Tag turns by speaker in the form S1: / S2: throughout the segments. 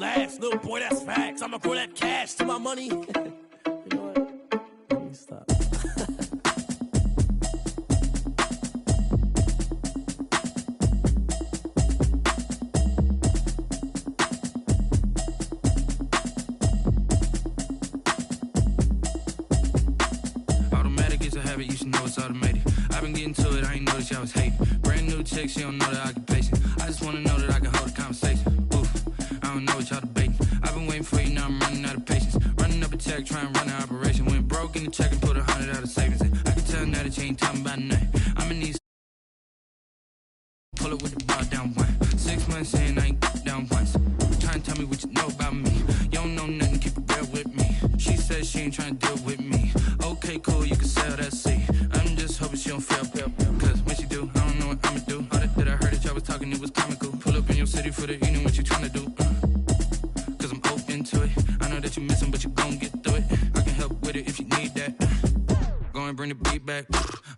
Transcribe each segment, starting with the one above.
S1: Laughs, little boy, that's facts. I'ma grow that cash to my money. You know what? Let me stop.
S2: Automatic is a habit, you should know it's automated. I've been getting to it, I ain't noticed y'all was hating. Brand new chick, she don't know that I can pace it. I just wanna know that I can hold a conversation. Oof, I don't know what y'all debating. I've been waiting for you, now I'm running out of patience. Running up a check, trying to run an operation. Went broke in the check and put 100 out of savings in. I can tell now that you ain't talking about nothing. I'm in these pull it with the bar down one. 6 months in, I ain't down once. Trying to tell me what you know about me. You don't know nothing, keep it real with me. She says she ain't trying to deal with me. Okay, cool, you can sell that seat. I'm just hoping she don't fail. Cause when she do, I don't know what I'ma do. All that I heard that y'all was talking, it was comical. Pull up in your city for the evening, what you trying to do? Cause I'm open to it. I know that you missing, but you gon' get through it. I can help with it if you need that. Go and bring the beat back.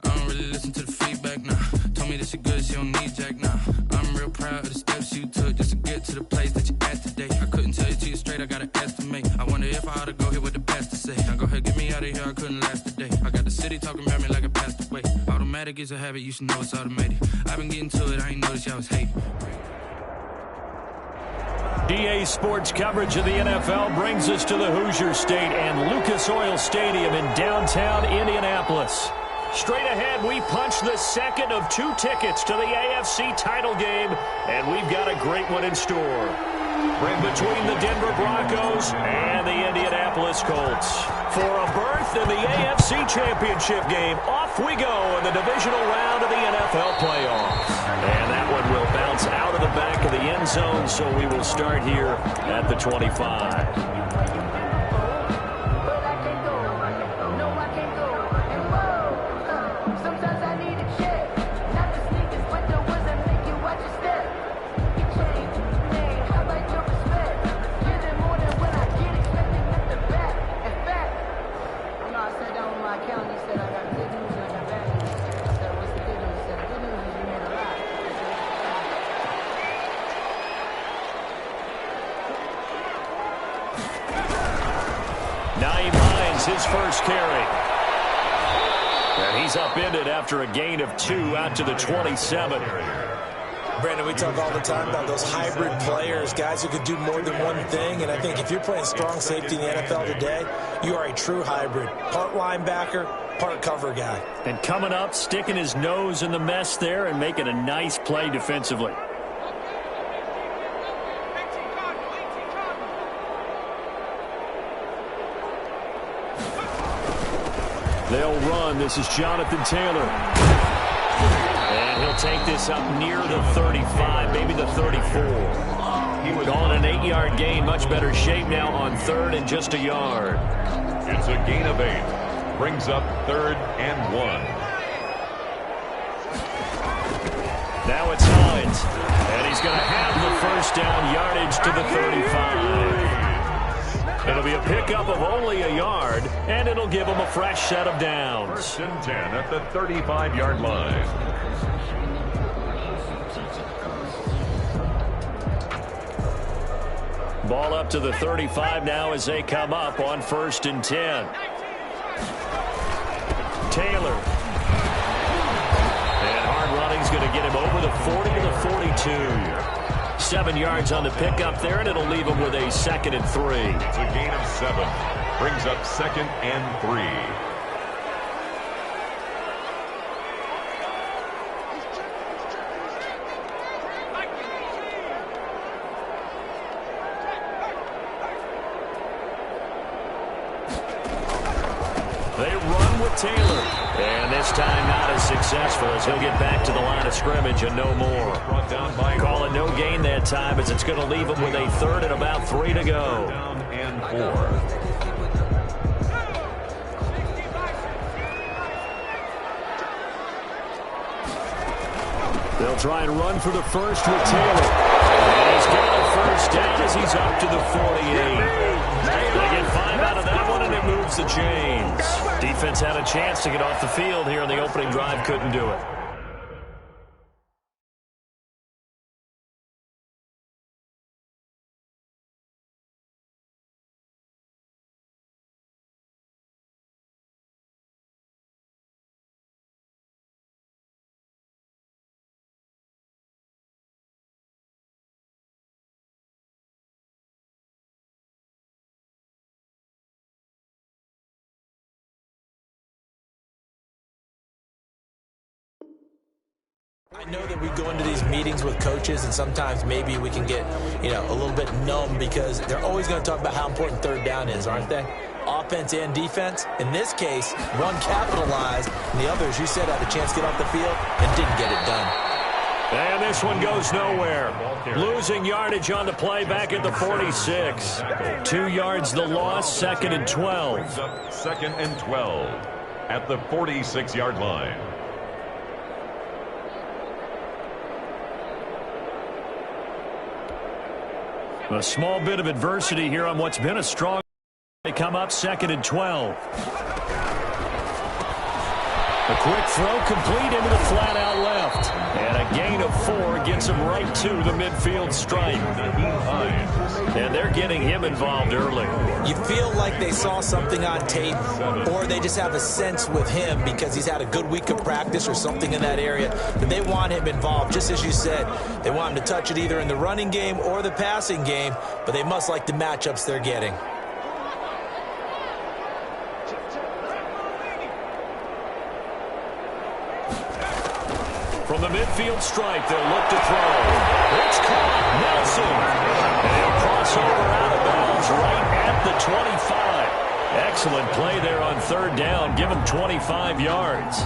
S2: I don't really listen to the feedback, nah. Told me that she good, she don't need jack, nah. I'm real proud of the steps you took just to get to the place that you at today. I couldn't tell you to you straight, I gotta estimate. I wonder if I ought to go here with the best to say. Now go ahead, get me out of here, I couldn't last a day. I got the city talking about me like I passed away. Automatic is a habit, you should know it's automated. I've been getting to it, I ain't noticed y'all was hating.
S3: EA Sports coverage of the NFL brings us to the Hoosier State and Lucas Oil Stadium in downtown Indianapolis. Straight ahead, we punch the second of 2 tickets to the AFC title game, and we've got a great one in store. Right between the Denver Broncos and the Indianapolis Colts. For a berth in the AFC Championship game, off we go in the divisional round of the NFL playoffs. And that one will bounce out of the back of the end zone, so we will start here at the 25. His first carry. And he's upended after a gain of 2 out to the 27.
S4: Brandon, we talk all the time about those hybrid players, guys who could do more than one thing. And I think if you're playing strong safety in the NFL today, you are a true hybrid. Part linebacker, part cover guy.
S3: And coming up, sticking his nose in the mess there and making a nice play defensively. They'll run. This is Jonathan Taylor. And he'll take this up near the 35, maybe the 34. Calling an 8-yard gain. Much better shape now on 3rd and just a yard.
S5: It's a gain of 8. Brings up 3rd and 1.
S3: Now it's Hines. And he's going to have the first down yardage to the 35. It'll be a pickup of only a yard, and it'll give them a fresh set of downs.
S5: 1st and 10 at the 35-yard line.
S3: Ball up to the 35 now as they come up on 1st and 10. Taylor. And hard running's going to get him over the 40 to the 42. 7 yards on the pickup there, and it'll leave him with a 2nd and 3.
S5: It's a gain of 7. Brings up 2nd and 3.
S3: They run with Taylor. And this time not as successful as he'll get back to the line of scrimmage and no more. Call it no gain that time as it's going to leave him with a 3rd and about 3 to go.
S5: Down and 4.
S3: They'll try and run for the first with Taylor. And he's got a first down as he's up to the 48. They get 5 out of that one, and it moves the chains. Defense had a chance to get off the field here in the opening drive, couldn't do it.
S4: I know that we go into these meetings with coaches, and sometimes maybe we can get, a little bit numb because they're always going to talk about how important third down is, aren't they? Offense and defense. In this case, one capitalized, and the other, as you said, had a chance to get off the field and didn't get it done.
S3: And this one goes nowhere. Losing yardage on the play back at the 46. 2 yards the loss, 2nd and 12.
S5: 2nd and 12 at the 46-yard line.
S3: A small bit of adversity here on what's been a strong. They come up 2nd and 12. A quick throw complete into the flat out left. And a gain of 4 gets him right to the midfield stripe. And they're getting him involved early.
S4: You feel like they saw something on tape, or they just have a sense with him because he's had a good week of practice or something in that area that they want him involved. Just as you said, they want him to touch it either in the running game or the passing game, but they must like the matchups they're getting.
S3: From the midfield stripe, they'll look to throw. It's caught. Nelson. And he'll cross over out of bounds right at the 25. Excellent play there on 3rd down. Give him 25 yards.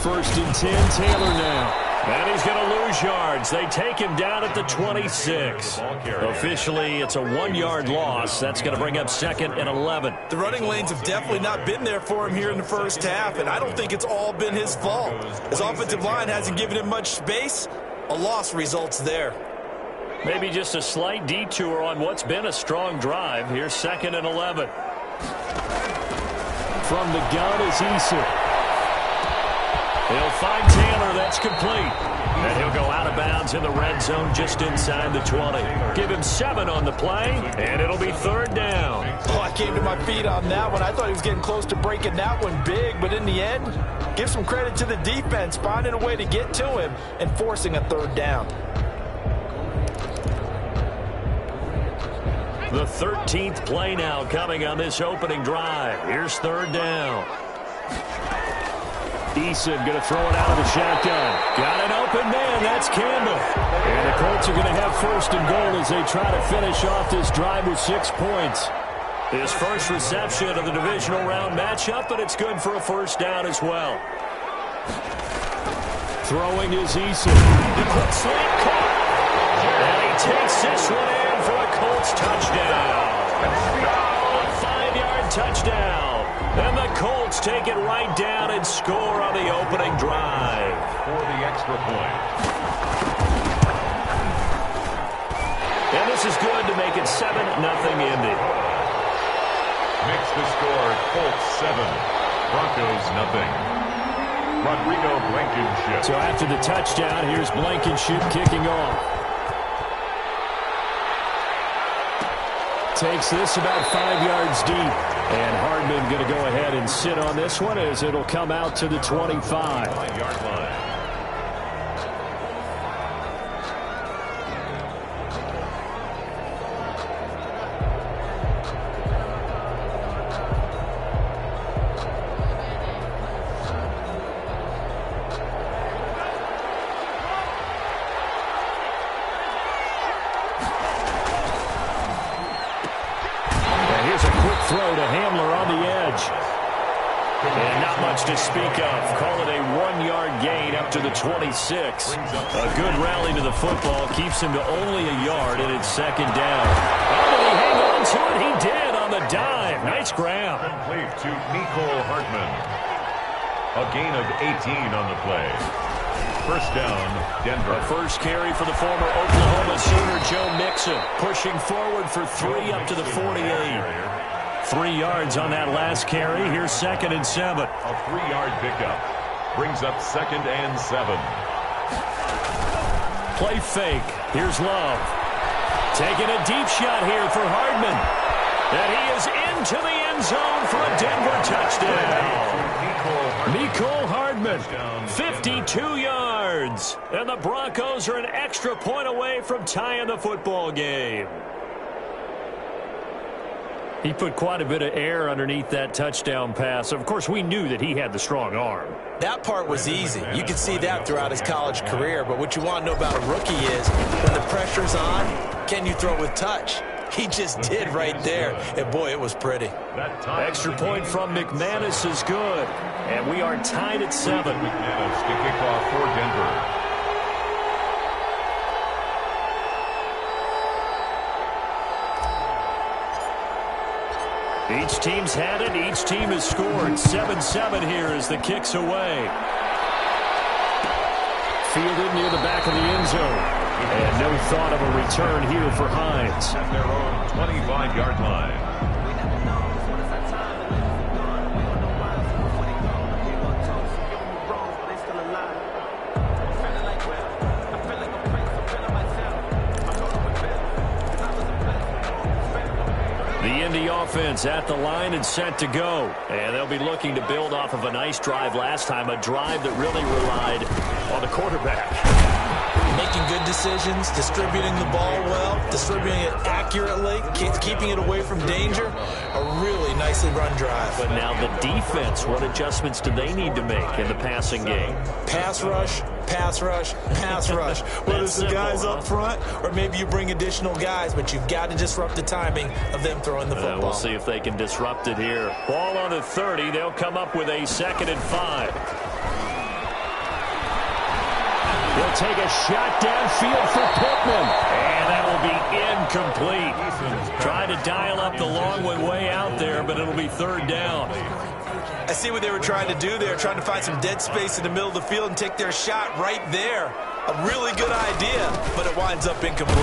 S3: First and 10, Taylor now. And he's going to lose yards. They take him down at the 26. Officially, it's a 1-yard loss. That's going to bring up 2nd and 11.
S4: The running lanes have definitely not been there for him here in the first half, and I don't think it's all been his fault. His offensive line hasn't given him much space. A loss results there.
S3: Maybe just a slight detour on what's been a strong drive. Here's 2nd and 11. From the gun is Eason. He'll find Taylor. That's complete. And he'll go out of bounds in the red zone just inside the 20. Give him 7 on the play, and it'll be 3rd down.
S4: Oh, I came to my feet on that one. I thought he was getting close to breaking that one big, but in the end, give some credit to the defense, finding a way to get to him and forcing a 3rd down.
S3: The 13th play now coming on this opening drive. Here's 3rd down. Eason going to throw it out of the shotgun. Got an open man. That's Campbell. And the Colts are going to have 1st and goal as they try to finish off this drive with 6 points. His first reception of the divisional round matchup, but it's good for a 1st down as well. Throwing is Eason. The quick slant caught. And he takes this one in for a Colts touchdown. A 5-yard touchdown. And the Colts take it right down and score on the opening drive.
S5: For the extra point.
S3: And this is good to make it 7-0 Indy.
S5: Makes the score Colts 7, Broncos 0. Rodrigo Blankenship.
S3: So after the touchdown, here's Blankenship kicking off. Takes this about 5 yards deep. And Hardman going to go ahead and sit on this one as it'll come out to the 25-yard line. Throw to Hamler on the edge. And not much to speak of. Call it a 1-yard gain up to the 26. A good rally to the football keeps him to only a yard, and it's 2nd down. Oh, did he hang on to it? He did on the dive. Nice grab.
S5: Complete to Nicole Hartman. A gain of 18 on the play. 1st down, Denver.
S3: A first carry for the former Oklahoma Sooner Joe Mixon. Pushing forward for 3 up to the 48. 3 yards on that last carry. Here's 2nd and 7.
S5: A 3-yard pickup brings up 2nd and 7.
S3: Play fake. Here's Love. Taking a deep shot here for Hardman. And he is into the end zone for a Denver touchdown. Nicole Hardman, 52 yards. And the Broncos are an extra point away from tying the football game. He put quite a bit of air underneath that touchdown pass. Of course, we knew that he had the strong arm.
S4: That part was easy. You could see that throughout his college career. But what you want to know about a rookie is when the pressure's on, can you throw with touch? He just did right there. And, boy, it was pretty.
S3: Extra point from McManus is good. And we are tied at 7.
S5: McManus to kick off for Denver.
S3: Each team's had it. Each team has scored. 7-7 here as the kick's away. Fielded near the back of the end zone. And no thought of a return here for Hines.
S5: At their own 25-yard line.
S3: The offense at the line and set to go. And they'll be looking to build off of a nice drive last time, a drive that really relied on the quarterback.
S4: Making good decisions, distributing the ball well, distributing it accurately, keeping it away from danger. A really nicely run drive.
S3: But now the defense, what adjustments do they need to make in the passing game?
S4: Pass rush, pass rush, pass rush. Whether it's the guys up front or maybe you bring additional guys, but you've got to disrupt the timing of them throwing the football.
S3: We'll see if they can disrupt it here. Ball on the 30. They'll come up with a 2nd and 5. They'll take a shot downfield for Pittman. And that will be incomplete. Trying to dial up the long one way out there, but it'll be 3rd down.
S4: I see what they were trying to do. They were trying to find some dead space in the middle of the field and take their shot right there. A really good idea, but it winds up incomplete.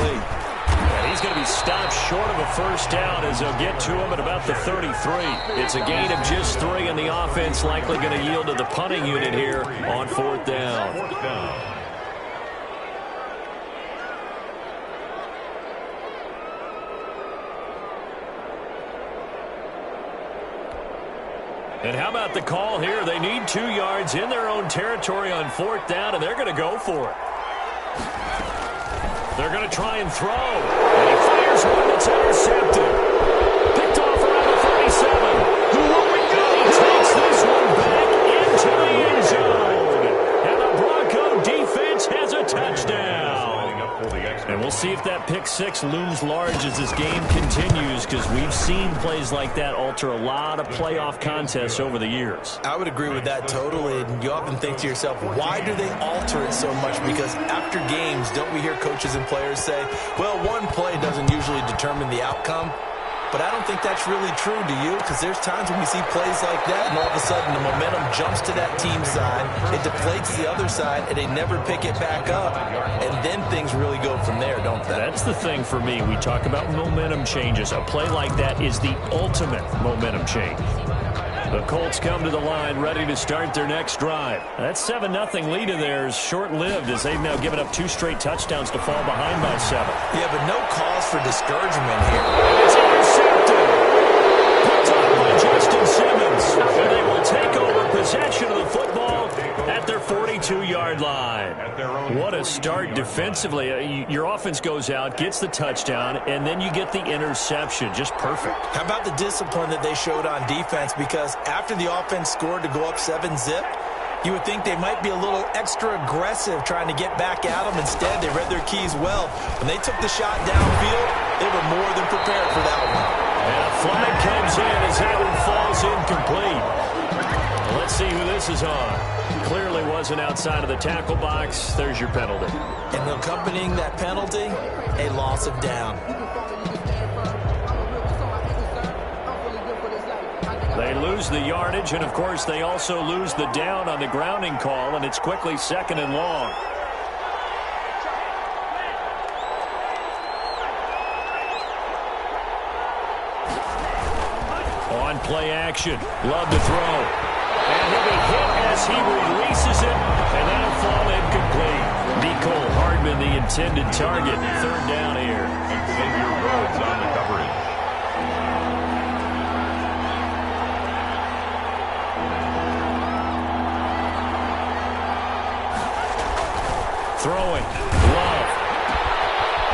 S3: And he's going to be stopped short of a 1st down as they'll get to him at about the 33. It's a gain of just 3, and the offense likely going to yield to the punting unit here on 4th down.
S5: 4th down.
S3: And how about the call here? They need 2 yards in their own territory on 4th down, and they're going to go for it. They're going to try and throw. And he fires one that's intercepted. Picked off around the 37. He takes this one back into the end zone. And the Bronco defense has a touchdown. And we'll see if that pick 6 looms large as this game continues, because we've seen plays like that alter a lot of playoff contests over the years.
S4: I would agree with that totally. And you often think to yourself, why do they alter it so much? Because after games, don't we hear coaches and players say, well, one play doesn't usually determine the outcome? But I don't think that's really true, do you? Because there's times when we see plays like that, and all of a sudden the momentum jumps to that team's side, it deflates the other side, and they never pick it back up. And then things really go from there, don't they?
S3: That's the thing for me. We talk about momentum changes. A play like that is the ultimate momentum change. The Colts come to the line, ready to start their next drive. That 7-0 lead of theirs short-lived as they've now given up 2 straight touchdowns to fall behind by 7.
S4: Yeah, but no cause for discouragement here.
S3: It's intercepted. Picked up by Justin Simmons. And they will take over possession of the football at their 42-yard line. What a start defensively. Your offense goes out, gets the touchdown, and then you get the interception. Just perfect.
S4: How about the discipline that they showed on defense? Because after the offense scored to go up 7-zip, you would think they might be a little extra aggressive trying to get back at them. Instead, they read their keys well. When they took the shot downfield, they were more than prepared for that one.
S3: And a flag comes in as that one falls incomplete. Well, let's see who this is on. Clearly wasn't outside of the tackle box. There's your penalty.
S4: And accompanying that penalty, a loss of down.
S3: They lose the yardage, and, of course, they also lose the down on the grounding call, and it's quickly 2nd and long. On play action. Love to throw. And he'll be hit as he releases it, and that'll fall incomplete. Nicole Hardman, the intended target. 3rd down here.
S5: Xavier Rhodes on the coverage.
S3: Throwing. Love.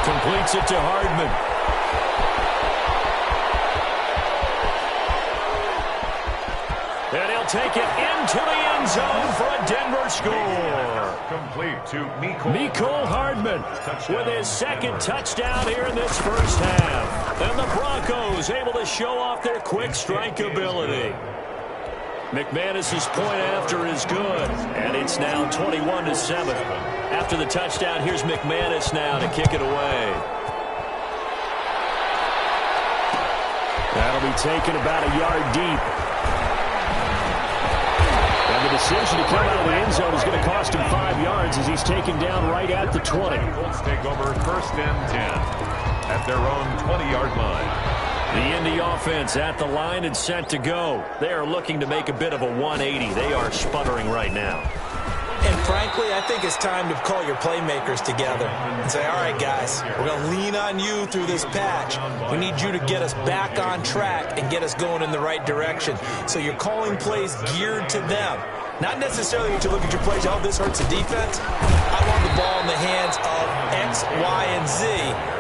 S3: Completes it to Hardman. will take it into the end zone for a Denver score.
S5: Complete to
S3: Mecole Hardman with his second touchdown here in this first half. And the Broncos able to show off their quick strike ability. McManus's point after is good, and it's now 21-7. After the touchdown, here's McManus now to kick it away. That'll be taken about a yard deep. And the decision to come out of the end zone is going to cost him 5 yards as he's taken down right at the 20.
S5: Colts take over 1st and 10 at their own 20-yard line.
S3: The Indy offense at the line and set to go. They are looking to make a bit of a 180. They are sputtering right now.
S4: And frankly, I think it's time to call your playmakers together and say, all right, guys, we're going to lean on you through this patch. We need you to get us back on track and get us going in the right direction. So you're calling plays geared to them. Not necessarily that you look at your plays, oh, this hurts the defense. I want the ball in the hands of X, Y, and Z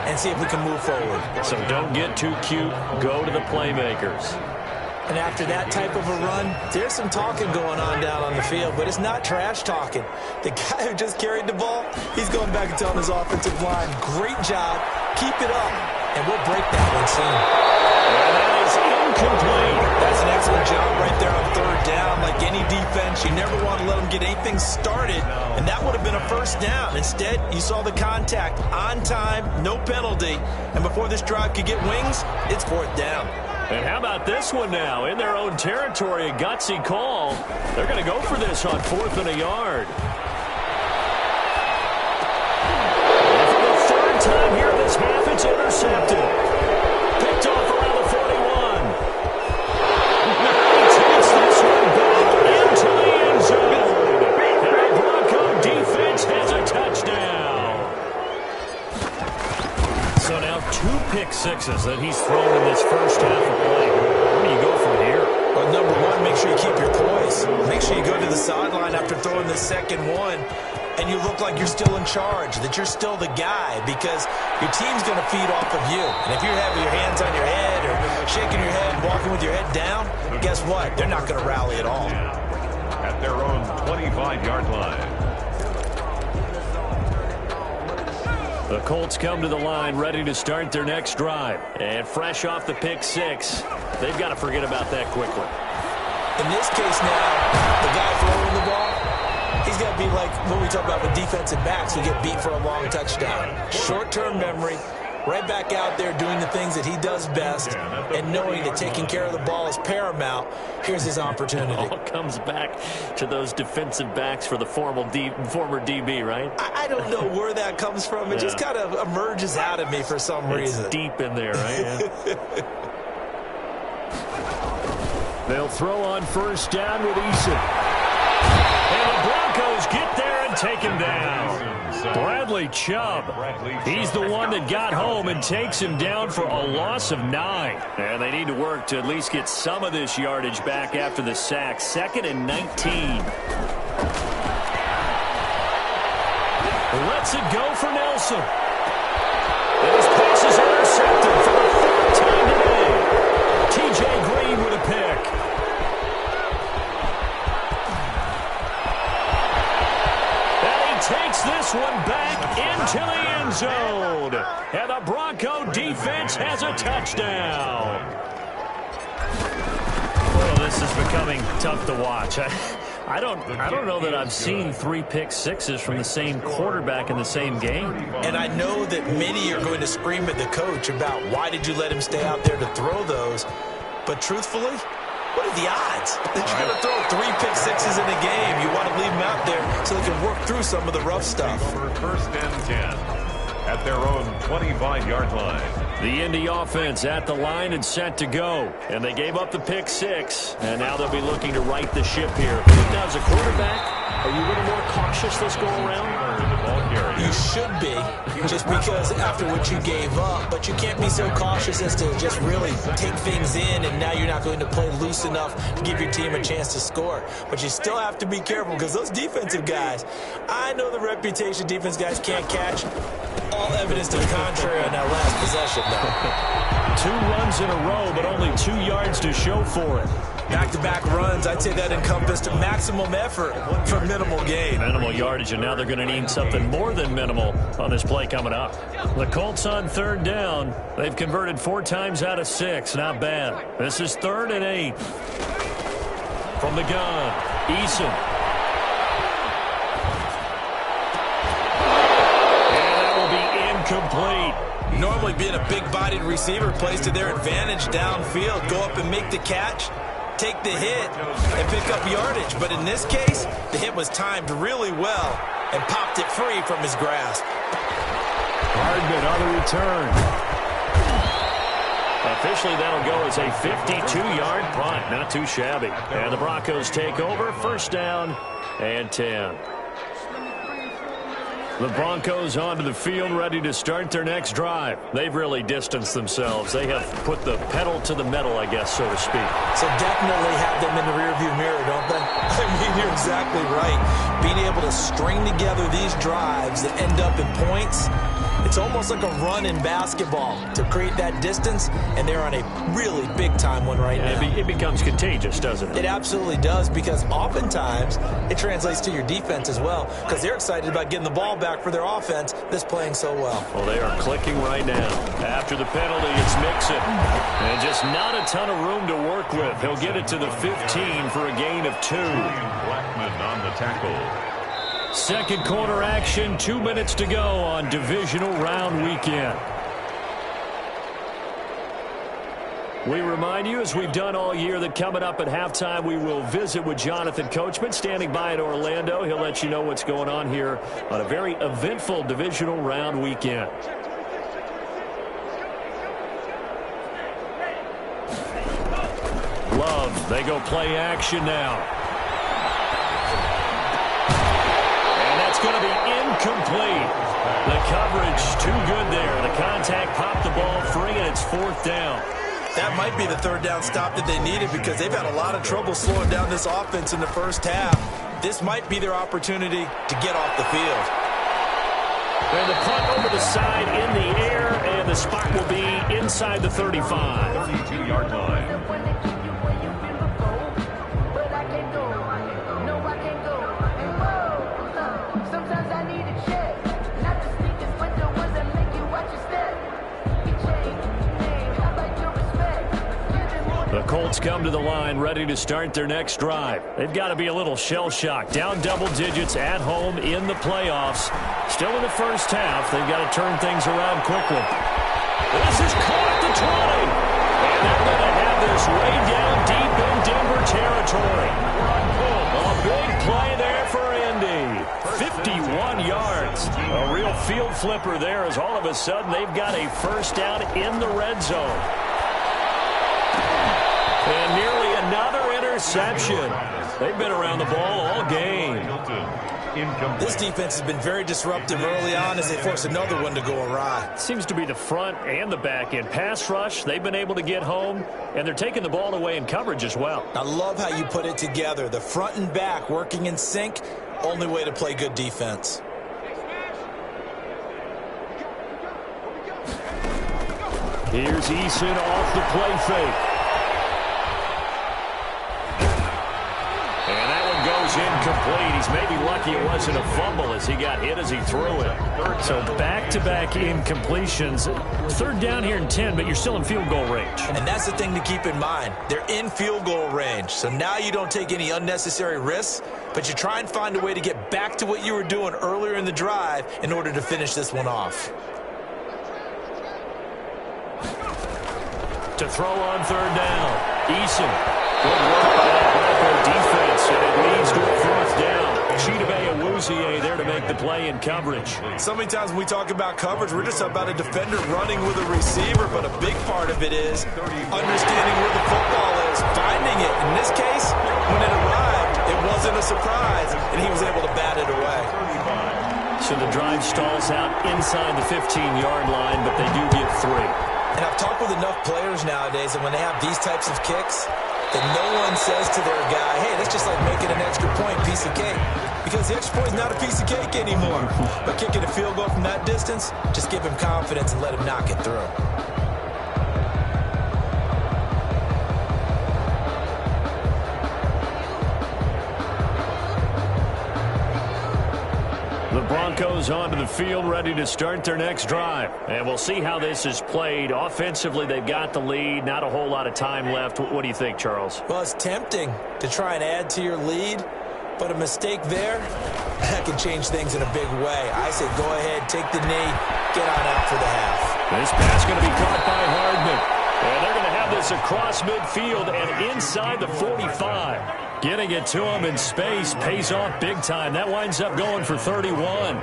S4: and see if we can move forward.
S3: So don't get too cute. Go to the playmakers.
S4: And after that type of a run, there's some talking going on down on the field, but it's not trash talking. The guy who just carried the ball, he's going back and telling his offensive line, great job, keep it up, and we'll break that one soon.
S3: And that is incomplete.
S4: That's an excellent job right there on 3rd down. Like any defense, you never want to let them get anything started, and that would have been a 1st down. Instead, you saw the contact on time, no penalty, and before this drive could get wings, it's 4th down.
S3: And how about this one now? In their own territory, a gutsy call. They're going to go for this on 4th and a yard. And for the 3rd time here this half, it's intercepted. Picked off around the 41. Now he takes this one back into the end zone. And the Bronco defense has a touchdown. So now 2 pick sixes that he's thrown in this first half of play. Where do you go from here?
S4: Well, number one, make sure you keep your poise. Make sure you go to the sideline after throwing the second one, and you look like you're still in charge, that you're still the guy, because your team's going to feed off of you. And if you're having your hands on your head or shaking your head and walking with your head down, guess what? They're not going to rally at all.
S5: At their own 25-yard line.
S3: The Colts come to the line ready to start their next drive. And fresh off the pick 6, they've got to forget about that quickly.
S4: In this case now, the guy throwing the ball, he's got to be like when we talk about with defensive backs who get beat for a long touchdown. Short-term memory, right back out there doing the things that he does best, and knowing that taking care of the ball is paramount. Here's his opportunity.
S3: All comes back to those defensive backs for the former DB, right?
S4: I don't know where that comes from. It just kind of emerges out of me for some reason.
S3: It's deep in there, right? Yeah. They'll throw on 1st down with Eason. And the Broncos get there and take him down. Bradley Chubb, he's the one that got home and takes him down for a loss of 9. And they need to work to at least get some of this yardage back after the sack. 2nd and 19. Lets it go for Nelson. And his pass is intercepted for the 3rd time today. T.J. Green with a pick. Takes this one back into the end zone. And the Bronco defense has a touchdown. Well, this is becoming tough to watch. I don't know that I've seen 3 pick sixes from the same quarterback in the same game.
S4: And I know that many are going to scream at the coach about why did you let him stay out there to throw those. But truthfully, what are the odds that you're going to throw 3 pick sixes in a game? You want to leave them out there so they can work through some of the rough stuff.
S5: Over 1st and 10 at their own 25-yard line.
S3: The Indy offense at the line and set to go. And they gave up the pick 6. And now they'll be looking to right the ship here. Now, as a quarterback, are you a little more cautious this go around?
S4: You should be, just because after what you gave up. But you can't be so cautious as to just really take things in, and now you're not going to play loose enough to give your team a chance to score. But you still have to be careful, because those defensive guys, I know the reputation defense guys can't catch. All evidence to the contrary on that last possession, though.
S3: 2 runs in a row, but only 2 yards to show for it.
S4: Back-to-back runs, I'd say that encompassed maximum effort for minimal gain.
S3: Minimal yardage, and now they're going to need something more than minimal on this play coming up. The Colts on third down. They've converted 4 times out of 6. Not bad. This is 3rd and 8. From the gun, Eason. And that will be incomplete.
S4: Normally being a big-bodied receiver plays to their advantage downfield. Go up and make the catch, take the hit, and pick up yardage. But in this case, the hit was timed really well and popped it free from his grasp.
S3: Hardman on the return. Officially, that'll go as a 52-yard punt. Not too shabby. And the Broncos take over. 1st down and 10. The Broncos onto the field, ready to start their next drive. They've really distanced themselves. They have put the pedal to the metal, I guess, so to speak.
S4: So definitely have them in the rearview mirror, don't they? I mean, you're exactly right. Being able to string together these drives that end up in points, it's almost like a run in basketball to create that distance, and they're on a really big-time one right now.
S3: It becomes contagious, doesn't it?
S4: It absolutely does, because oftentimes it translates to your defense as well, because they're excited about getting the ball back for their offense that's playing so well.
S3: Well, they are clicking right now. After the penalty, it's Mixon. And just not a ton of room to work with. He'll get it to the 15 for a gain of 2.
S5: Blackman on the tackle.
S3: Second quarter action, 2 minutes to go on divisional round weekend. We remind you, as we've done all year, that coming up at halftime, we will visit with Jonathan Coachman, standing by in Orlando. He'll let you know what's going on here on a very eventful divisional round weekend. Love, they go play action now. Going to be incomplete. The coverage too good there. The contact popped the ball free, and it's 4th down.
S4: That might be the 3rd down stop that they needed, because they've had a lot of trouble slowing down this offense in the first half. This might be their opportunity to get off the field.
S3: And the punt over the side in the air, and the spot will be inside the 35.
S5: 32-yard line.
S3: The Colts come to the line ready to start their next drive. They've got to be a little shell-shocked. Down double digits at home in the playoffs. Still in the first half. They've got to turn things around quickly. This is caught at the 20. And they're going to have this way down deep in Denver territory. A big play there for Indy. 51 yards. A real field flipper there, as all of a sudden they've got a first down in the red zone. And nearly another interception. They've been around the ball all game.
S4: This defense has been very disruptive early on as they force another one to go awry.
S3: Seems to be the front and the back end. Pass rush, they've been able to get home, and they're taking the ball away in coverage as well.
S4: I love how you put it together. The front and back working in sync, only way to play good defense.
S3: Here's Eason off the play fake. Incomplete. He's maybe lucky it wasn't a fumble as he got hit as he threw it. So back-to-back incompletions. 3rd down here in 10, but you're still in field goal range.
S4: And that's the thing to keep in mind. They're in field goal range. So now you don't take any unnecessary risks, but you try and find a way to get back to what you were doing earlier in the drive in order to finish this one off.
S3: To throw on 3rd down. Eason. Good work by that Bronco defense, and it leads to a 4th down. Chidobe Awuzie there to make the play in coverage.
S4: So many times when we talk about coverage, we're just about a defender running with a receiver, but a big part of it is understanding where the football is, finding it. In this case, when it arrived, it wasn't a surprise, and he was able to bat it away.
S3: So the drive stalls out inside the 15-yard line, but they do get 3.
S4: And I've talked with enough players nowadays, and when they have these types of kicks, that no one says to their guy, hey, that's just like making an extra point, piece of cake. Because the extra point is not a piece of cake anymore. But kicking a field goal from that distance, just give him confidence and let him knock it through.
S3: The Broncos onto the field, ready to start their next drive. And we'll see how this is played. Offensively, they've got the lead. Not a whole lot of time left. What do you think, Charles?
S4: Well, it's tempting to try and add to your lead, but a mistake there, that can change things in a big way. I say go ahead, take the knee, get on out for the half.
S3: This pass going to be caught by Hardman. And they're going to have this across midfield and inside the 45. Getting it to him in space pays off big time. That winds up going for 31.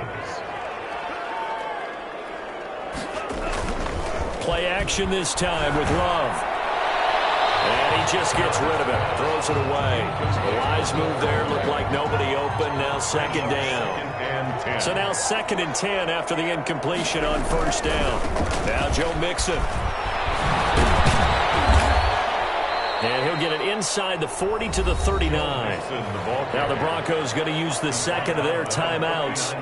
S3: Play action this time with Love. And he just gets rid of it. Throws it away. A wise move there. Looked like nobody open. Now second down. So now 2nd and 10 after the incompletion on first down. Now Joe Mixon. And he'll get it inside the 40 to the 39. Now the Broncos going to use the second of their timeouts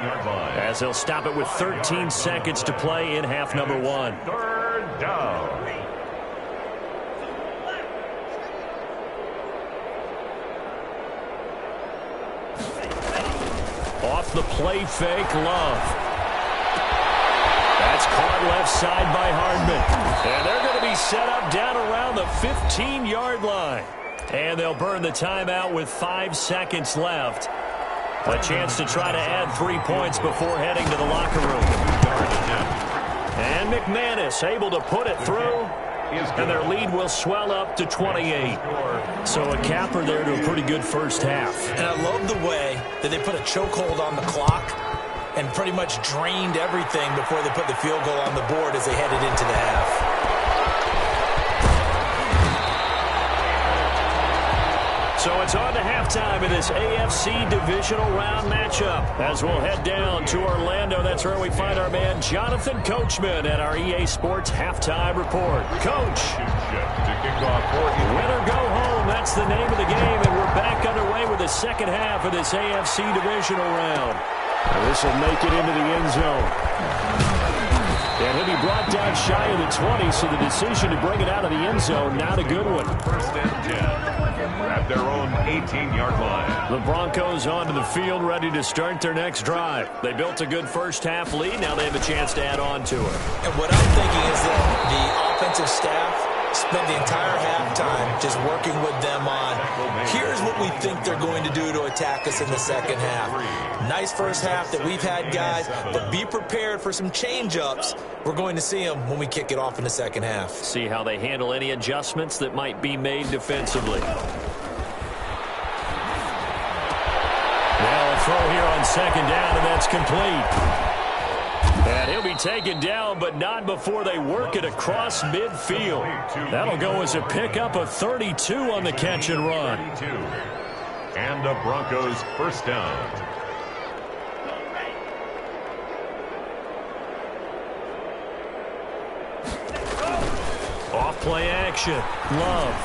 S3: as they'll stop it with 13 seconds to play in half number 1.
S5: 3rd down.
S3: Off the play fake, Love. That's caught left side by Hardman. And they're going to be set up down around the 15-yard line. And they'll burn the timeout with 5 seconds left. A chance to try to add 3 points before heading to the locker room. And McManus able to put it through. And their lead will swell up to 28. So a capper there to a pretty good first half.
S4: And I love the way that they put a chokehold on the clock and pretty much drained everything before they put the field goal on the board as they headed into the half.
S3: So it's on to halftime in this AFC divisional round matchup. As we'll head down to Orlando, that's where we find our man Jonathan Coachman at our EA Sports Halftime Report. Coach, win or go home, that's the name of the game, and we're back underway with the second half of this AFC divisional round. Now this will make it into the end zone. And he'll be brought down shy of the 20, so the decision to bring it out of the end zone, not a good one.
S5: 1st and 10. At their own 18-yard line.
S3: The Broncos onto the field, ready to start their next drive. They built a good first half lead. Now they have a chance to add on to it.
S4: And what I'm thinking is that the offensive staff spent the entire halftime just working with them on, here's what we think they're going to do to attack us in the second half. Nice first half that we've had, guys, but be prepared for some change-ups. We're going to see them when we kick it off in the second half.
S3: See how they handle any adjustments that might be made defensively. Now a throw here on second down, and that's complete. And he'll be taken down, but not before they work it across midfield. That'll go as a pickup of 32 on the catch and run.
S5: And the Broncos first down.
S3: Off play action. Love.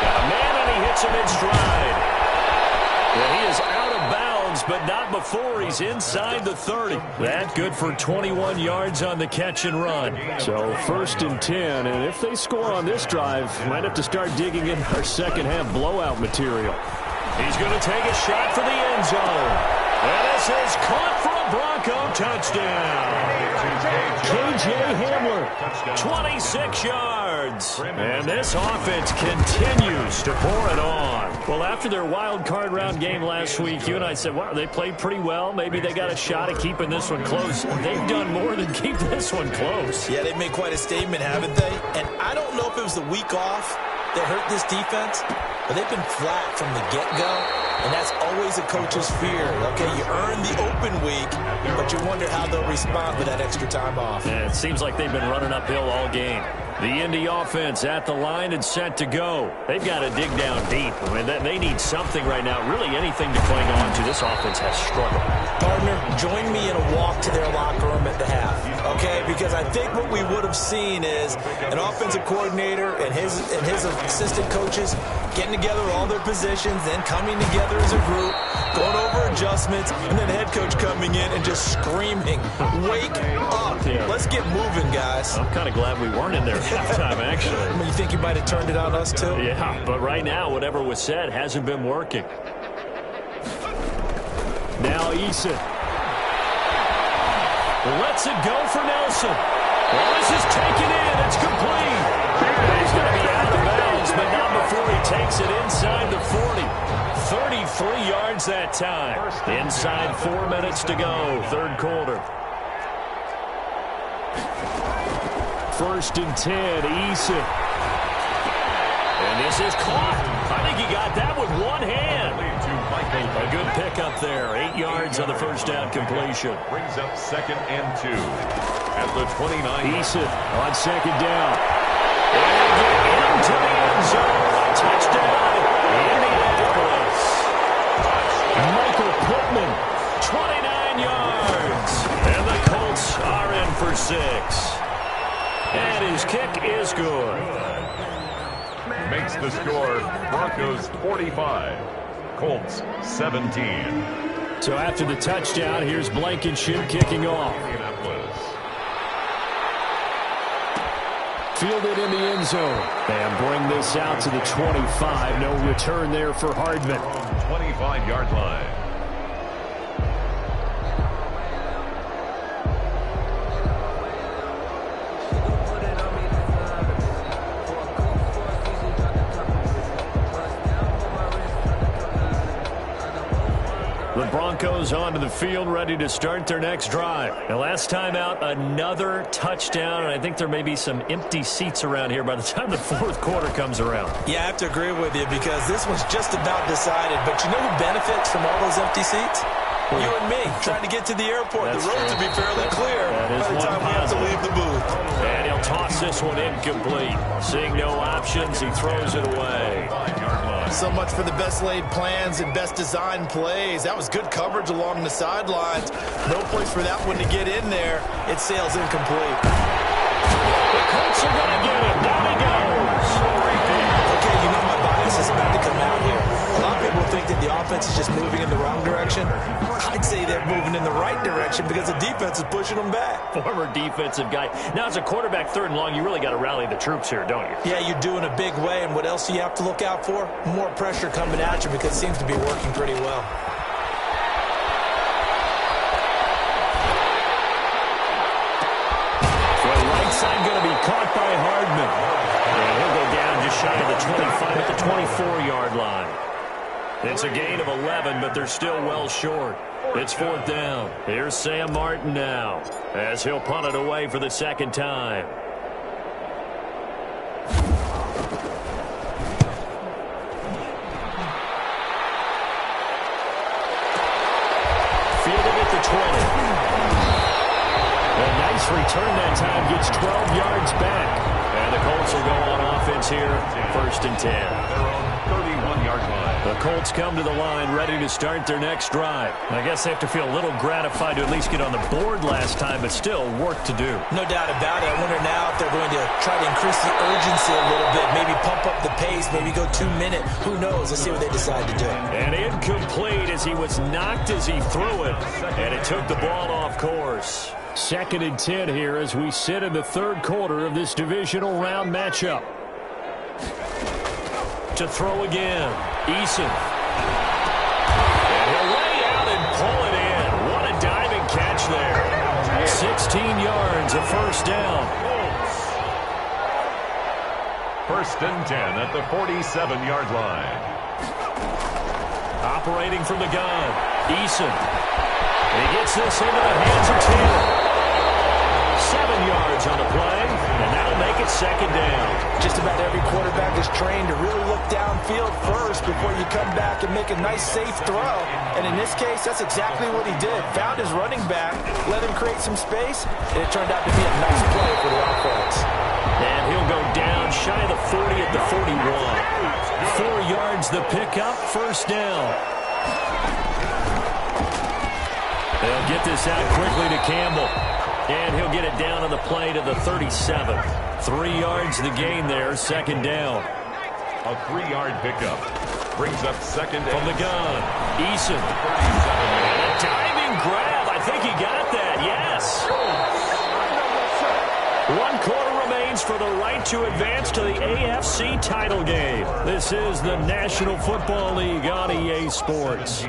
S3: Got a man, and he hits him in stride. And he is out of bounds, but not before he's inside the 30. That good for 21 yards on the catch and run. So 1st and 10, and if they score on this drive, might have to start digging in our second half blowout material. He's going to take a shot for the end zone. And this is caught for a Bronco touchdown. K.J. Hamler, 26 yards. And this offense continues to pour it on. Well, after their wild card round game last week, you and I said, wow, they played pretty well. Maybe they got a shot at keeping this one close. They've done more than keep this one close.
S4: Yeah, they've made quite a statement, haven't they? And I don't know if it was the week off that hurt this defense, but they've been flat from the get-go. And that's always a coach's fear. Okay, you earn the open week, but you wonder how they'll respond with that extra time off.
S3: Yeah, it seems like they've been running uphill all game. The Indy offense at the line and set to go. They've got to dig down deep. I mean, they need something right now, really anything to cling on to. This offense has struggled.
S4: Partner, join me in a walk to their locker room at the half, okay? Because I think what we would have seen is an offensive coordinator and his assistant coaches getting together all their positions, then coming together as a group, going over adjustments, and then the head coach coming in and just screaming, wake up.
S3: Yeah.
S4: Let's get moving, guys.
S3: I'm kind of glad we weren't in there at halftime, actually.
S4: I mean, you think you might have turned it on us, too?
S3: Yeah, but right now, whatever was said hasn't been working. Now Eason. Lets it go for Nelson. Well, this is taken in. It's complete. He's going to be out of bounds, but not before he takes it inside the 40. 33 yards that time. Inside 4 minutes to go, third quarter. 1st and 10, Eason. And this is caught. I think he got that with one hand. A good pickup there. 8 yards on the first down completion.
S5: Brings up 2nd and 2 at the 29.
S3: Eason on 2nd down. And they get into the end zone. Touchdown, Indianapolis. Michael Pittman, 29 yards. And the Colts are in for 6. And his kick is good.
S5: Makes the score Broncos 45, Colts 17.
S3: So after the touchdown, here's Blankenship kicking off. Fielded in the end zone. And bring this out to the 25. No return there for Hardman.
S5: 25-yard line.
S3: The Broncos onto the field, ready to start their next drive. Now, last time out, another touchdown, and I think there may be some empty seats around here by the time the fourth quarter comes around.
S4: Yeah, I have to agree with you because this one's just about decided. But you know who benefits from all those empty seats? You and me, trying to get to the airport. The roads will be fairly clear by the time we have to leave the booth.
S3: And he'll toss this one incomplete. Seeing no options, he throws it away.
S6: So much for the best laid plans and best designed plays. That was good coverage along the sidelines. No place for that one to get in there. It sails incomplete.
S3: The Colts are going to get him. Down he goes.
S4: Okay, you know my bias is about to come out here. A lot of people think that the offense is just moving in the wrong direction. I'd say they're moving in the right direction because the defense is pushing them back.
S3: Former defensive guy. Now, as a quarterback, 3rd and long, you really got to rally the troops here, don't you?
S4: Yeah, you do in a big way. And what else do you have to look out for? More pressure coming at you because it seems to be working pretty well.
S3: Right side going to be caught by Hardman. And he'll go down just shy of the 25 at the 24-yard line. It's a gain of 11, but they're still well short. It's 4th down. Here's Sam Martin now as he'll punt it away for the 2nd time. Fielded at the 20. A nice return that time, gets 12 yards back. And the Colts will go on offense here, 1st and 10.
S5: Their own 31-yard line.
S3: The Colts come to the line, ready to start their next drive. I guess they have to feel a little gratified to at least get on the board last time, but still work to do.
S4: No doubt about it. I wonder now if they're going to try to increase the urgency a little bit, maybe pump up the pace, maybe go 2 minute. Who knows? Let's see what they decide to do.
S3: And incomplete as he was knocked as he threw it, and it took the ball off course. 2nd and 10 here as we sit in the 3rd quarter of this divisional round matchup. To throw again, Eason. And he'll lay out and pull it in. What a diving catch there. 16 yards, a 1st down.
S5: 1st and 10 at the 47-yard line.
S3: Operating from the gun, Eason. He gets this into the hands of Taylor. 7 yards on the play, and that'll make it 2nd down.
S4: Just about every quarterback is trained to really look downfield first before you come back and make a nice, safe throw. And in this case, that's exactly what he did. Found his running back, let him create some space, and it turned out to be a nice play for the offense.
S3: And he'll go down shy of the 40 at the 41. 4 yards the pickup, 1st down. They'll get this out quickly to Campbell. And he'll get it down on the play to the 37. 3 yards the gain there, 2nd down.
S5: A 3-yard pickup. Brings up 2nd
S3: from the gun. Eason. And a diving grab. I think he got that, yes. 1 quarter remains for the right to advance to the AFC title game. This is the National Football League on EA Sports.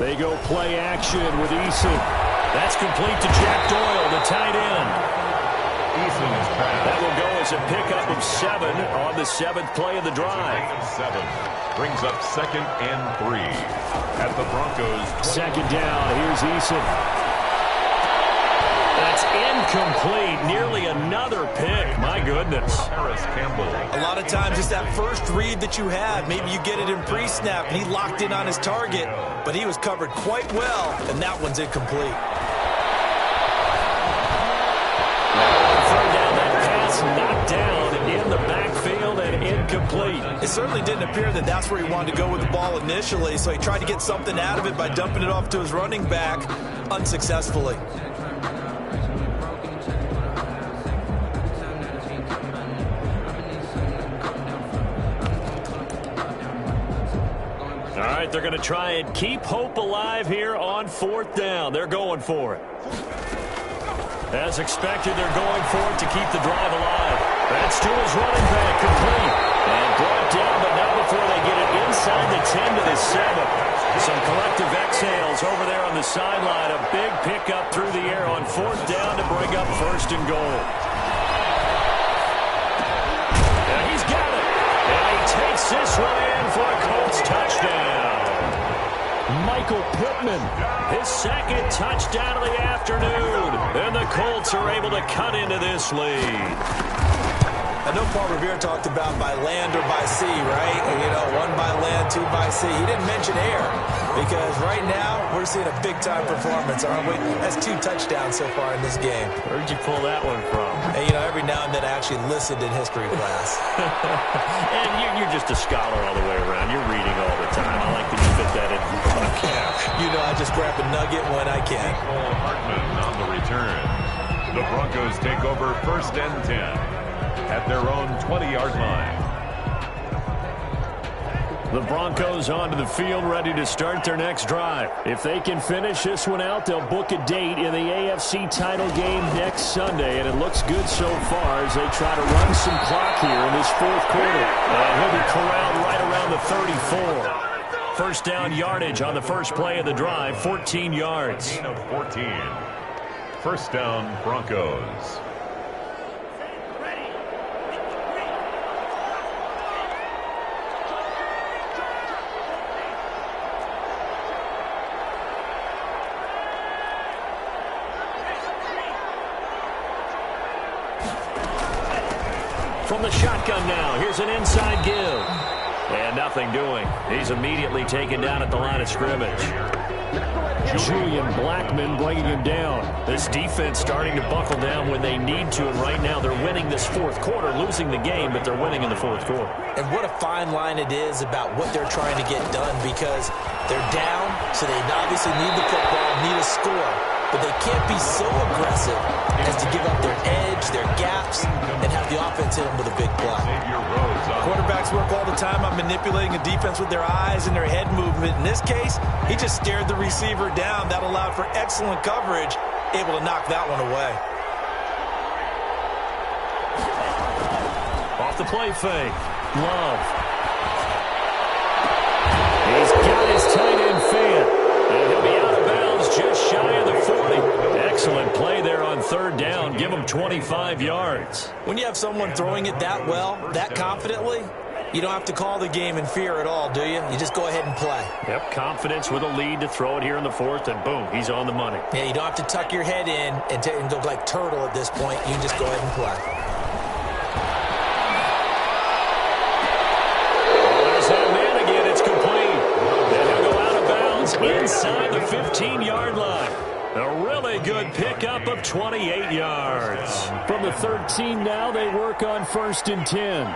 S3: They go play action with Eason. That's complete to Jack Doyle, the tight end.
S5: Eason is passed.
S3: That will go as a pickup of 7 on the 7th play of the drive.
S5: 7 brings up 2nd and 3 at the Broncos.
S3: 2nd down. Here's Eason. That's incomplete. Nearly another pick. My goodness.
S5: Harris Campbell.
S6: A lot of times it's that first read that you have. Maybe you get it in pre-snap, and he locked in on his target, but he was covered quite well, and that one's incomplete.
S3: Third down, that pass knocked down in the backfield and incomplete.
S6: It certainly didn't appear that that's where he wanted to go with the ball initially, so he tried to get something out of it by dumping it off to his running back unsuccessfully.
S3: All right, they're going to try and keep hope alive here on 4th down. They're going for it. As expected, they're going for it to keep the drive alive. That's to his running back, complete. And brought down, but not before they get it inside the 10 to the 7. Some collective exhales over there on the sideline. A big pickup through the air on 4th down to bring up 1st and goal. And he's got it. And he takes this one in for a Colts touchdown. Michael Pittman, his 2nd touchdown of the afternoon. And the Colts are able to cut into this lead.
S6: I know Paul Revere talked about by land or by sea, right? And, you know, 1 by land, 2 by sea. He didn't mention air because right now we're seeing a big-time performance, aren't we? That's 2 touchdowns so far in this game.
S3: Where'd you pull that one from?
S6: And, you know, every now and then I actually listened in history class.
S3: And you're just a scholar all the way around. You're reading all the time. I like that you fit that in your podcast.
S6: You know, I just grab a nugget when I can.
S5: Cole Hartman on the return. The Broncos take over 1st and 10 at their own 20-yard line.
S3: The Broncos onto the field, ready to start their next drive. If they can finish this one out, they'll book a date in the AFC title game next Sunday, and it looks good so far as they try to run some clock here in this 4th quarter. And he'll be corralled right around the 34. 1st down yardage on the first play of the drive, 14 yards.
S5: Gain of 14. 1st down, Broncos.
S3: From the shotgun now, here's an inside give. And nothing doing. He's immediately taken down at the line of scrimmage. Julian Blackmon bringing him down. This defense starting to buckle down when they need to, and right now they're winning this 4th quarter, losing the game, but they're winning in the 4th quarter.
S6: And what a fine line it is about what they're trying to get done, because they're down, so they obviously need the football, need a score, but they can't be so aggressive as to give up their edge, their gaps, and have the offense hit them with a big play. Quarterbacks work all the time on manipulating a defense with their eyes and their head movement. In this case, he just stared the receiver down. That allowed for excellent coverage, able to knock that one away.
S3: Off the play fake. Love. He's got his tight end fan. And he'll be out of bounds just shy of the 40. Excellent play there on 3rd down. Give him 25 yards.
S6: When you have someone throwing it that well, that confidently, you don't have to call the game in fear at all, do you? You just go ahead and play.
S3: Yep, confidence with a lead to throw it here in the 4th, and boom, he's on the money.
S6: Yeah, you don't have to tuck your head in and go like turtle at this point. You can just go ahead and play.
S3: There's that man again. It's complete. And he'll go out of bounds inside the 15-yard line. A really good pickup of 28 yards. From the 13 now, they work on 1st and 10.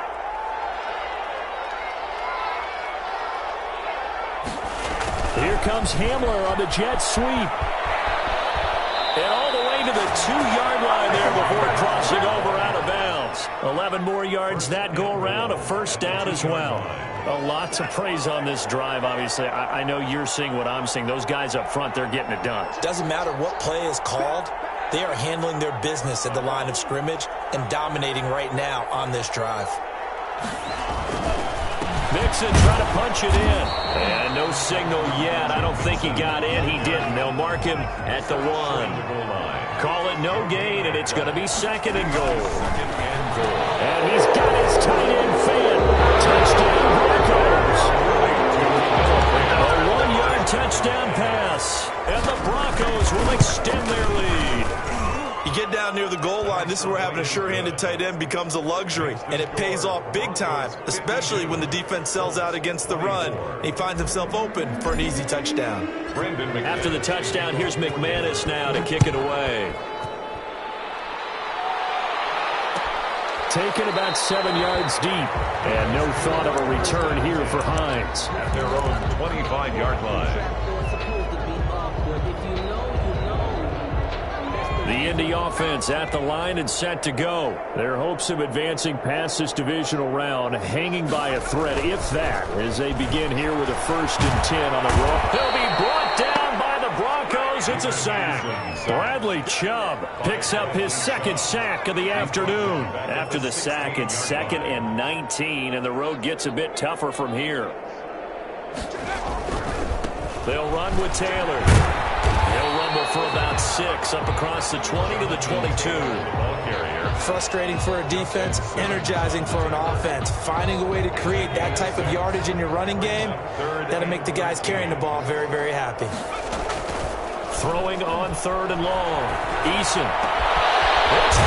S3: Here comes Hamler on the jet sweep. And all the way to the 2-yard line there before crossing over out of bounds. 11 more yards that go around, a 1st down as well. Lots of praise on this drive, obviously. I know you're seeing what I'm seeing. Those guys up front, they're getting it done.
S6: Doesn't matter what play is called. They are handling their business at the line of scrimmage and dominating right now on this drive.
S3: Mix Jackson trying to punch it in. And no signal yet. I don't think he got in. He didn't. They'll mark him at the 1. Call it no gain, and it's going to be 2nd and goal. And he's got his tight end fan. Touchdown Broncos. A 1-yard touchdown pass. And the Broncos will extend their lead.
S6: You get down near the goal line, this is where having a sure-handed tight end becomes a luxury, and it pays off big time, especially when the defense sells out against the run. He finds himself open for an easy touchdown.
S3: After the touchdown, here's McManus now to kick it away. Taken about 7 yards deep, and no thought of a return here for Hines.
S5: At their own 25-yard line.
S3: The Indy offense at the line and set to go. Their hopes of advancing past this divisional round hanging by a thread, if that, as they begin here with a 1st and 10 on the road. They'll be brought down by the Broncos. It's a sack. Bradley Chubb picks up his 2nd sack of the afternoon. After the sack, it's 2nd and 19, and the road gets a bit tougher from here. They'll run with Taylor. He'll rumble for about 6 up across the 20 to the 22.
S4: Frustrating for a defense, energizing for an offense. Finding a way to create that type of yardage in your running game, that'll make the guys carrying the ball very, very happy.
S3: Throwing on 3rd and long. Eason. It's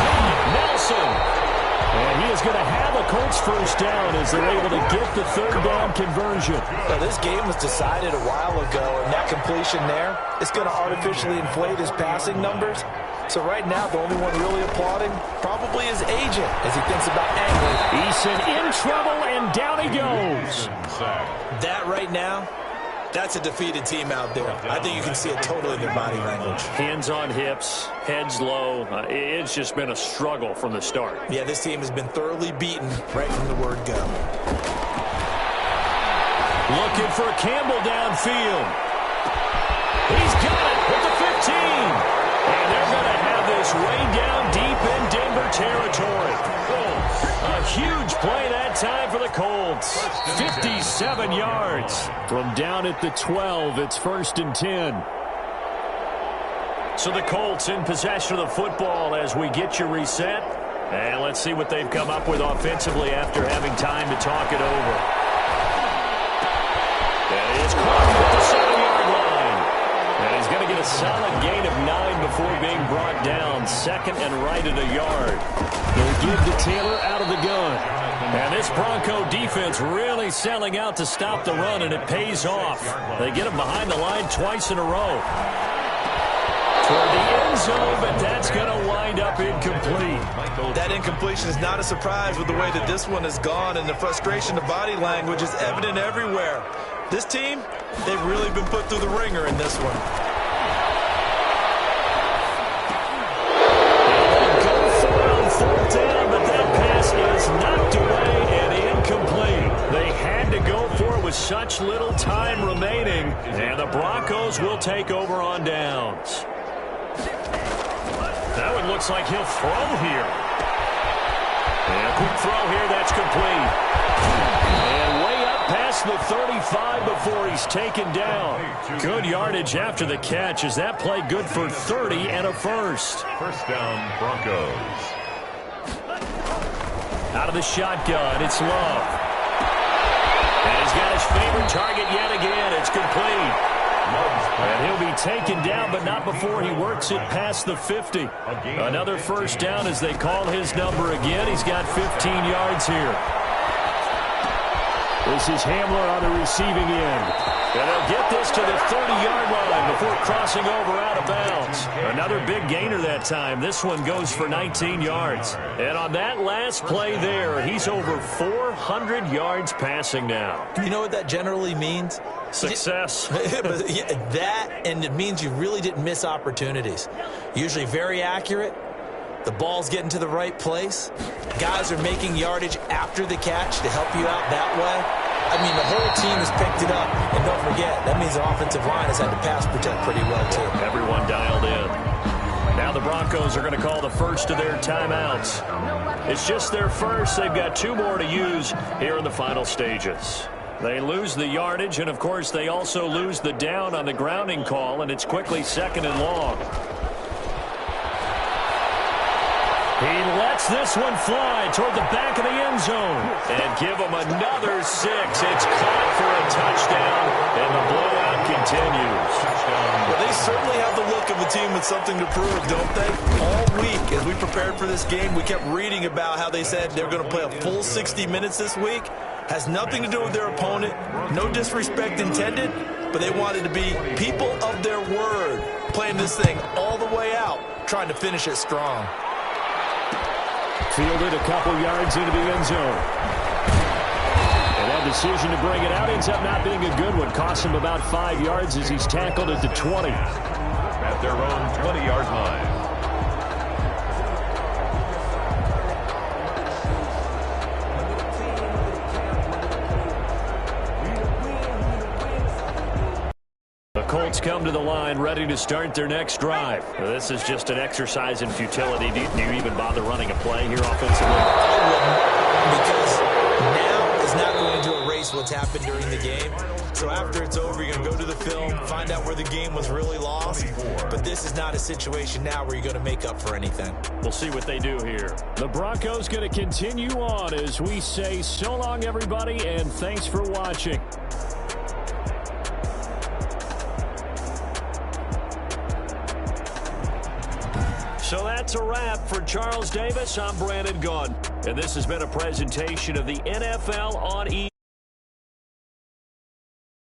S3: Mel7. And he is going to have a Colts 1st down as they're able to get the 3rd down conversion.
S4: Now, this game was decided a while ago, and that completion there is going to artificially inflate his passing numbers. So right now, the only one really applauding probably his agent as he thinks about angling.
S3: Eason in trouble, and down he goes.
S4: That right now, that's a defeated team out there. I think you can see it totally in their body language.
S3: Hands on hips, heads low. It's just been a struggle from the start.
S4: Yeah, this team has been thoroughly beaten right from the word go.
S3: Looking for Campbell downfield. He's got it with the 15. And they're going to have this way down deep in Denver territory. A huge play that time for the Colts. 57 yards. From down at the 12, it's 1st and 10. So the Colts in possession of the football as we get you reset. And let's see what they've come up with offensively after having time to talk it over. And it's caught at the 7-yard line. And he's going to get a solid gain of 9 before being brought down. 2nd and right at a yard. They'll give to Taylor out of the gun. And this Bronco defense really selling out to stop the run, and it pays off. They get him behind the line twice in a row. Toward the end zone, but that's going to wind up incomplete.
S6: That incompletion is not a surprise with the way that this one has gone, and the frustration, the body language is evident everywhere. This team, they've really been put through the ringer in this one.
S3: Fourth down, but that pass is knocked away and incomplete. They had to go for it with such little time remaining, and the Broncos will take over on downs. That one looks like he'll throw here. And a quick throw here, that's complete. And way up past the 35 before he's taken down. Good yardage after the catch. Is that play good for 30 and a 1st?
S5: 1st down, Broncos.
S3: Out of the shotgun, it's Love. And he's got his favorite target yet again. It's complete. And he'll be taken down, but not before he works it past the 50. Another 1st down as they call his number again. He's got 15 yards here. This is Hamler on the receiving end. And they'll get this to the 30-yard line before crossing over out of bounds. Another big gainer that time. This one goes for 19 yards. And on that last play there, he's over 400 yards passing now.
S4: You know what that generally means?
S3: Success.
S4: That, and it means you really didn't miss opportunities. Usually very accurate. The ball's getting to the right place. Guys are making yardage after the catch to help you out that way. I mean, the whole team has picked it up. And don't forget, that means the offensive line has had to pass protect pretty well, too.
S3: Everyone dialed in. Now the Broncos are going to call the first of their timeouts. It's just their first. They've got 2 more to use here in the final stages. They lose the yardage, and, of course, they also lose the down on the grounding call, and it's quickly 2nd and long. He lets this one fly toward the back of the end zone and give him another 6. It's caught for a touchdown, and the blowout continues.
S6: Well, they certainly have the look of a team with something to prove, don't they? All week, as we prepared for this game, we kept reading about how they said they're going to play a full 60 minutes this week. Has nothing to do with their opponent. No disrespect intended, but they wanted to be people of their word, playing this thing all the way out, trying to finish it strong.
S3: Fielded a couple yards into the end zone. And that decision to bring it out ends up not being a good one. Costs him about 5 yards as he's tackled at the 20.
S5: At their own 20-yard line.
S3: Colts come to the line ready to start their next drive. This is just an exercise in futility. Do you even bother running a play here offensively?
S6: I wouldn't, because now is not going to erase what's happened during the game. So after it's over, you're going to go to the film, find out where the game was really lost. But this is not a situation now where you're going to make up for anything.
S3: We'll see what they do here. The Broncos going to continue on as we say so long, everybody, and thanks for watching. So that's a wrap for Charles Davis. I'm Brandon Gaudin, and this has been a presentation of the NFL on E!